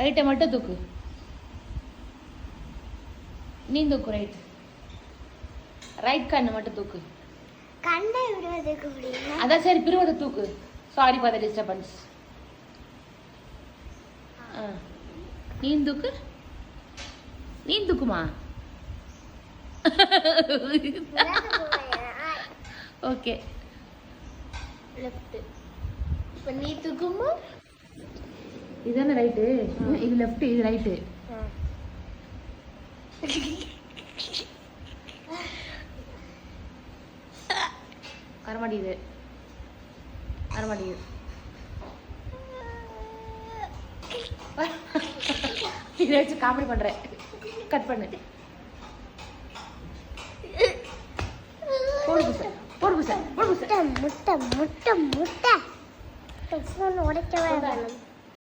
ரைட்டை மட்டும் தூக்கு. நீ தூக்கு ரைட். ரைட் கண்ணை மட்டும் தூக்கு. கண்ணை இப்படி தூக்க முடியும். அதான் சரி, பிரிவதை தூக்கு. Sorry for the disturbance. நீ தூக்கு. நீ தூக்குமா? ஓகே. லெஃப்ட். இப்போ நீ தூக்குமா? இதுதானே ரைட்டு. இது லெஃப்ட், இது ரைட்டு. வரமாட்டேங்குது. வரமாட்டேங்குது. இதை வச்சு காமெடி பண்றேன். கட் பண்ணு. போடு புச, போடு புச, போடு புச. முட்டை முட்டை முட்டை முட்டை உடைக்கவே வேணும்.